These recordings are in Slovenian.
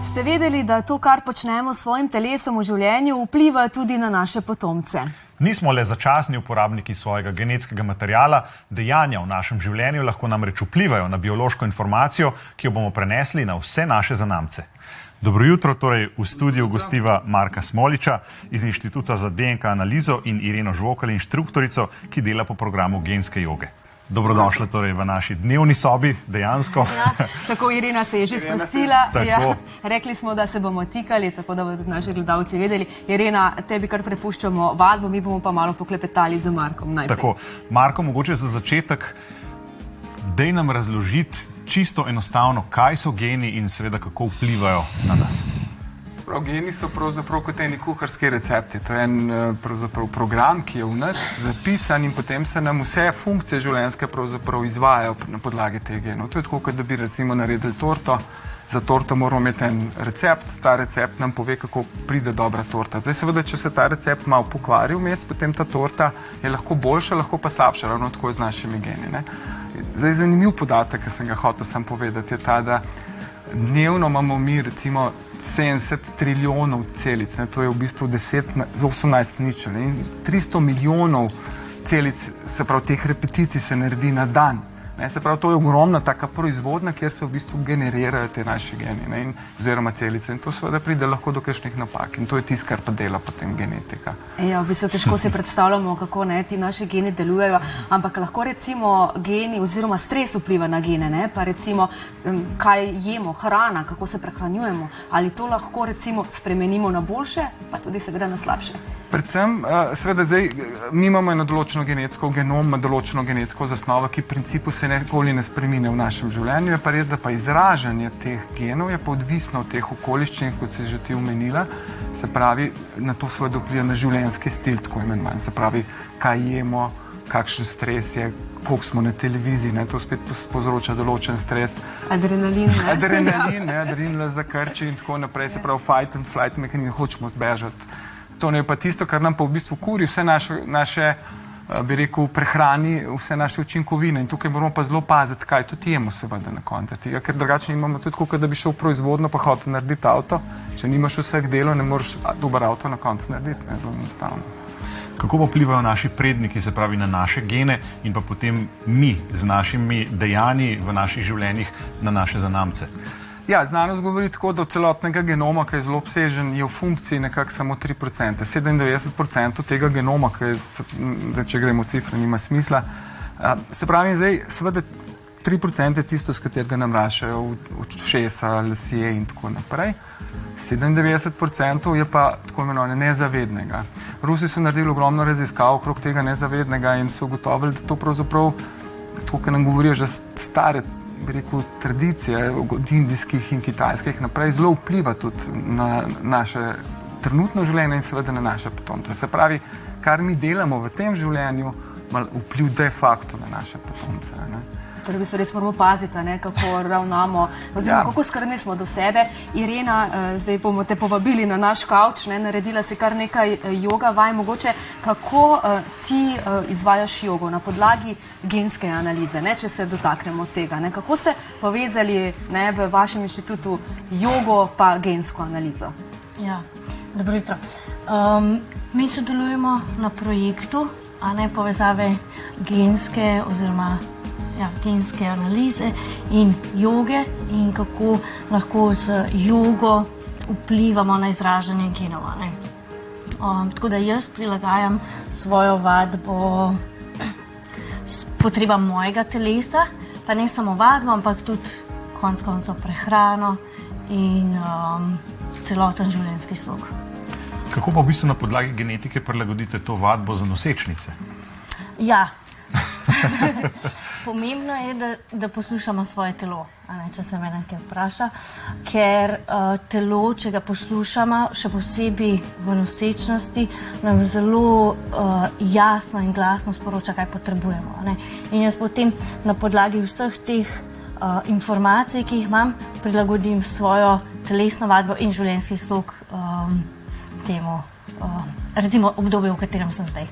Ste vedeli, da to, kar počnemo s svojim telesom v življenju, vpliva tudi na naše potomce? Nismo le začasni uporabniki svojega genetskega materiala, dejanja v našem življenju lahko namreč vplivajo na biološko informacijo, ki jo bomo prenesli na vse naše zanamce. Dobro jutro, torej v studiu gostiva Marka Smoliča iz Inštituta za DNK analizo in Ireno Žvokal, inštruktorico, ki dela po programu genske joge. Dobrodošla torej v naši dnevni sobi, dejansko. Ja, tako Irena se je že sprostila. Ja, rekli smo, da se bomo tikali, tako da bodo tudi naši gledalci vedeli. Irena, tebi kar prepuščamo vadbo, mi bomo pa malo poklepetali z Markom najprej. Tako, Marko, mogoče za začetek, daj nam razložiti čisto enostavno, kaj so geni in seveda kako vplivajo na nas. Geni so pravzaprav kot eni kuharski recepti. To je en program, ki je v nas zapisan in potem se nam vse funkcije življenjske pravzaprav izvajajo na podlagi teh genov. To je tako, kot da bi recimo naredili torto. Za torto moramo imeti en recept, ta recept nam pove, kako pride dobra torta. Zdaj seveda, če se ta recept malo pokvari vmes, potem ta torta je lahko boljša, lahko pa slabša, ravno tako z našimi geni. Ne? Zdaj, zanimiv podatek, ki sem ga hotel sam povedati, je ta, da dnevno imamo mi recimo 70 trilijonov celic, ne? To je v bistvu 10 z 18 ničel. 300 milijonov celic, se pravi, teh repeticij se naredi na dan. Ne, se pravi, to je ogromna taka proizvodnja, kjer se v bistvu generirajo te naše geni, ne, oziroma celice. In to seveda pride lahko do kakšnih napak. In to je tisto, kar pa dela potem genetika. Ja, v bistvu težko si predstavljamo, kako ti naši geni delujejo, ampak lahko recimo geni oziroma stres vpliva na gene, ne? Pa recimo kaj jemo, hrana, kako se prehranjujemo, ali to lahko recimo spremenimo na boljše, pa tudi seveda na slabše. Predvsem, seveda zdaj, mi imamo eno določeno genetsko, genom ima določeno genetsko zasnovo, ki v principu se nikoli ne spremine v našem življenju. Je pa res, da pa izražanje teh genov je pa odvisno od teh okoliščin, kot si že ti omenila. Se pravi, na to seveda vpliva na življenjski stil, tako imenovan. Se pravi, kaj jemo, kakšen stres je, koliko smo na televiziji, ne? To spet povzroča določen stres. Adrenalin, ne? Adrenalin zakrči in tako naprej. Se pravi, fight and flight mehanizem, hočemo zbežati. To je pa tisto, kar nam pa v bistvu kuri vse naše bi rekel, prehrani, vse naše učinkovine. In tukaj moramo pa zelo paziti, kaj tudi jemo seveda na koncu. Ker drugače imamo tudi tako, da bi šel v proizvodno pa hotel narediti avto. Če nimaš vseh delov, ne moreš dober avto na koncu narediti. Ne, zelo enostavno. Kako pa vplivajo naši predniki, se pravi na naše gene in pa potem mi z našimi dejanji v naših življenjih na naše zanamce? Ja, znanost govori tako, da od celotnega genoma, ki je zelo obsežen, je v funkciji nekako samo 3%. 97% tega genoma, ki je, če gremo v cifre, nima smisla. Se pravi, zdaj, seveda 3% je tisto, s katerega nam rašajo ušesa, lasje in tako naprej. 97% je pa tako imenovane nezavednega. Rusi so naredili ogromno raziskav okrog tega nezavednega in so ugotovili, da to pravzaprav, tako, kar nam govorijo že stare, bi rekel, tradicije od indijskih in kitajskih naprej zelo vpliva tudi na naše trenutno življenje in seveda na naše potomce. Se pravi, kar mi delamo v tem življenju, ima vpliv de facto na naše potomce. Ne? Torej, bi se res moramo paziti, ne, kako ravnamo, oziroma kako skrbni smo do sebe. Irena, zdaj bomo te povabili na naš kavč, ne, naredila si kar nekaj joga vaj, mogoče kako ti izvajaš jogo na podlagi genske analize, ne, če se dotaknemo tega, ne, kako ste povezali, ne, v vašem inštitutu jogo pa gensko analizo? Ja, dobro jutro. Mi sodelujemo na projektu, a ne povezave genske oziroma genske analize in joge in kako lahko z jogo vplivamo na izražanje genov. Tako da jaz prilagajam svojo vadbo potrebam mojega telesa, pa ne samo vadbo, ampak tudi konec koncev prehrano in celoten življenjski slog. Kako pa v bistvu na podlagi genetike prilagodite to vadbo za nosečnice? Ja. Pomembno je, da poslušamo svoje telo, če se mene kaj vpraša, ker telo, če ga poslušamo, še posebej v nosečnosti, nam zelo jasno in glasno sporoča, kaj potrebujemo. Ne? In jaz potem na podlagi vseh teh informacij, ki jih imam, prilagodim svojo telesno vadbo in življenjski slog temu, recimo obdobju, v katerem sem zdaj.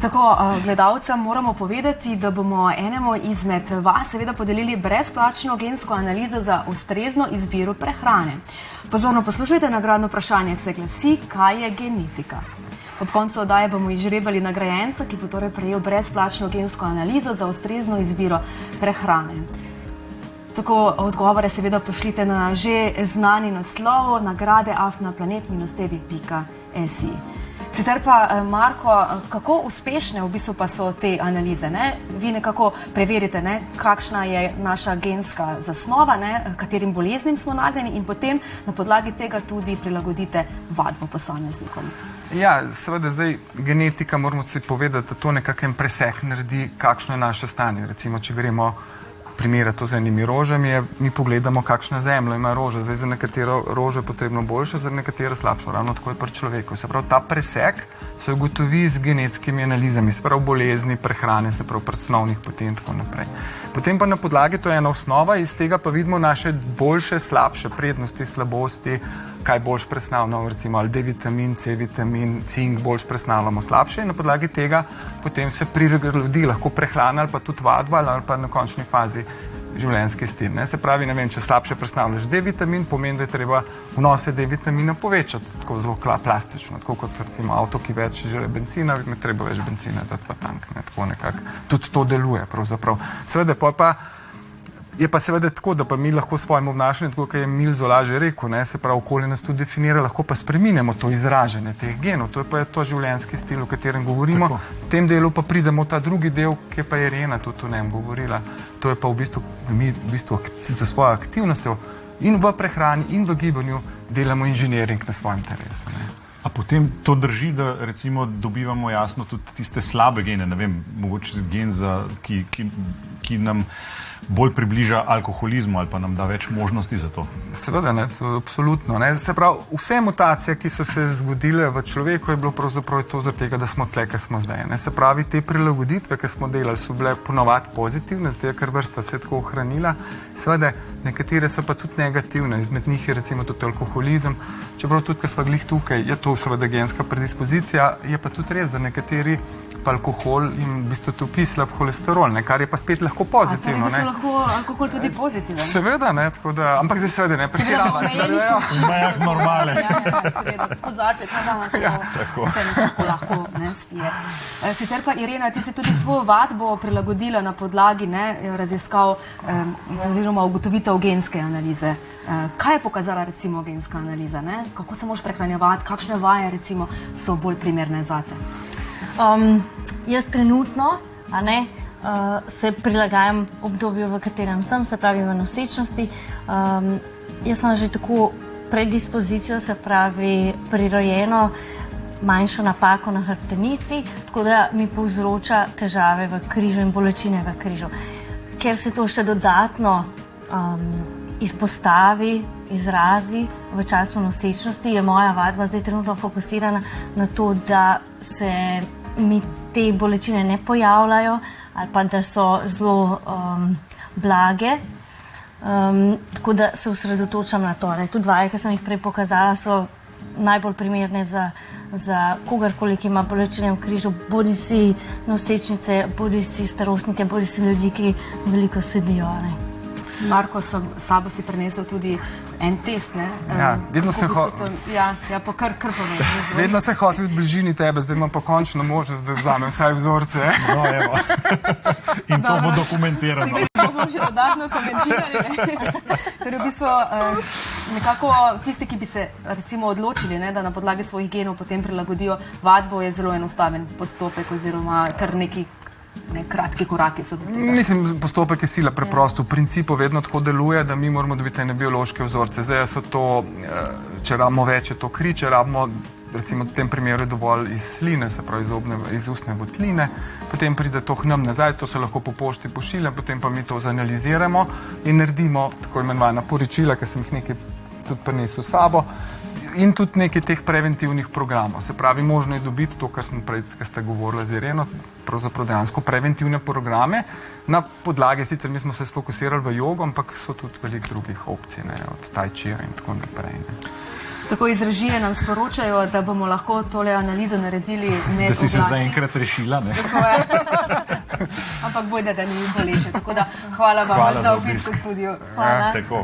Tako, gledalcem moramo povedati, da bomo enemu izmed vas seveda podelili brezplačno gensko analizo za ustrezno izbiro prehrane. Pozorno poslušajte, nagradno vprašanje se glasi, kaj je genetika. Ob koncu oddaje bomo izžrebali nagrajenca, ki bo torej prejel brezplačno gensko analizo za ustrezno izbiro prehrane. Tako odgovore seveda pošljite na že znani naslov nagrade@planet-tv.si. Sicer pa, Marko, kako uspešne v bistvu pa so te analize? Ne? Vi nekako preverite, ne? Kakšna je naša genska zasnova, ne? Katerim boleznim smo nagnjeni in potem na podlagi tega tudi prilagodite vadbo posameznikom. Ja, seveda zdaj genetika, moramo si povedati, da to nekakšen presek naredi, kakšno je naše stanje. Recimo, če gremo primerjati to z enimi rožami, mi pogledamo, kakšna zemlja ima roža. Zdaj za nekatero rožo je potrebno boljše, za nekatero slabšo. Ravno tako je pri človeku. Se pravi, ta presek se ugotovi z genetskimi analizami, se pravi bolezni, prehrane, se pravi predsnovnih poti in tako naprej. Potem pa na podlagi, to je ena osnova, iz tega pa vidimo naše boljše, slabše prednosti, slabosti, kaj boljš presnavljamo, recimo ali D-vitamin, C-vitamin, cink boljš presnavljamo slabše in na podlagi tega potem se prilagodi lahko prehrana ali pa tudi vadba ali pa na končni fazi življenjski stil. Ne? Se pravi, ne vem, če slabše presnavljaš D-vitamin, pomeni, da je treba vnose D-vitamina povečati, tako zelo plastično, tako kot recimo avto, ki več žele benzina, ima treba več benzina dati v tank, ne? Tako nekako tudi to deluje pravzaprav. Seveda pa je pa seveda tako, da pa mi lahko svojim obnašanjem, tako kot je Emil Zola že rekel, ne, se pravi, okolje nas tudi definira, lahko pa spreminjamo to izražanje teh genov. To je pa to življenjski stil, o katerem govorimo. Tako. V tem delu pa pridemo v ta drugi del, ki je pa Irena tudi o njem govorila. To je pa v bistvu, mi v bistvu za svojo aktivnostjo in v prehrani in v gibanju delamo inženiring na svojem telesu. Ne. A potem to drži, da recimo dobivamo jasno tudi tiste slabe gene, ne vem, mogoče gen, ki nam bolj približa alkoholizmu ali pa nam da več možnosti za to? Seveda, ne, to absolutno. Ne. Se pravi, vse mutacije, ki so se zgodile v človeku, je bilo pravzaprav to zaradi tega, da smo tle, ker smo zdaj. Ne. Se pravi, te prilagoditve, ki smo delali, so bile ponovadi pozitivne, zdaj, ker vrsta se je tako ohranila. Seveda, nekatere so pa tudi negativne, izmed njih je recimo tudi alkoholizem. Čeprav tudi, ker smo glih tukaj, je to seveda genska predispozicija, je pa tudi res, da nekateri pa alkohol in v bistvu topi slab holesterol, ne, kar je pa spet lahko pozitivno. Ali bi lahko alkohol tudi pozitiven? Seveda, ne, tako da, ampak zdaj seveda ne pretiravati. Seveda, Mejah normale. seveda, kozarček, tako se nekako lahko ne, spije. Sicer pa, Irena, ti si tudi svojo vadbo prilagodila na podlagi raziskav oziroma ugotovitev genske analize. Kaj je pokazala recimo genska analiza? Ne? Kako se moraš prehranjevati? Kakšne vaje recimo so bolj primerne zate? Jaz trenutno se prilagajam obdobju, v katerem sem, se pravi v nosečnosti. Jaz imam že tako predispozicijo, se pravi prirojeno manjšo napako na hrbtenici, tako da mi povzroča težave v križu in bolečine v križu. Ker se to še dodatno izpostavi, izrazi v času nosečnosti, je moja vadba zdaj trenutno fokusirana na to, da se mi te bolečine ne pojavljajo ali pa da so zelo blage. Tako da se osredotočam na to. Tudi vaje, ki sem jih prej pokazala, so najbolj primerne za kogarkoli, ki ima bolečine v križu, bodi si nosečnice, bodi si starostnike, bodi si ljudi, ki veliko sedijo. Marko, sabo si prenesel tudi en test, ne? Ja, vedno sem vedno sem hotel v bližini tebe, zdaj imam pa končno možnost, da vzamem vsaj vzorce. No, evo. In to bo dokumentirano. To bomo že dodatno komentirali. Torej v bistvu nekako tisti, ki bi se recimo odločili, da na podlagi svojih genov potem prilagodijo vadbo, je zelo enostaven postopek oziroma kar neki kratki koraki so do tega. Mislim, postopek je sila preprosto. V principu vedno tako deluje, da mi moramo dobiti ene biološke vzorce. Zdaj so to, če rabimo več, je to kri, če rabimo, recimo v tem primeru je dovolj iz sline, se pravi iz ustne votline, potem pride to k nam nazaj, to se lahko po pošti pošilja, potem pa mi to zanaliziramo in naredimo tako imenovana poročila, ki sem jih nekaj tudi prinesel s sabo. In tudi nekaj teh preventivnih programov. Se pravi, možno je dobiti to, kar smo prej, kar ste govorili z Ireno, pravzaprav dejansko preventivne programe. Na podlagi, sicer mi smo se sfokusirali v jogo, ampak so tudi veliko drugih opcij, ne, od tai chija in tako naprej. Ne. Tako iz režije nam sporočajo, da bomo lahko tole analizo naredili med Da si se oglasi. zaenkrat rešila, ne? Tako je. Ampak bojda, da ni boleče. Tako da hvala vam Hvala za za obisk v obisk. studiu. Hvala. Tako.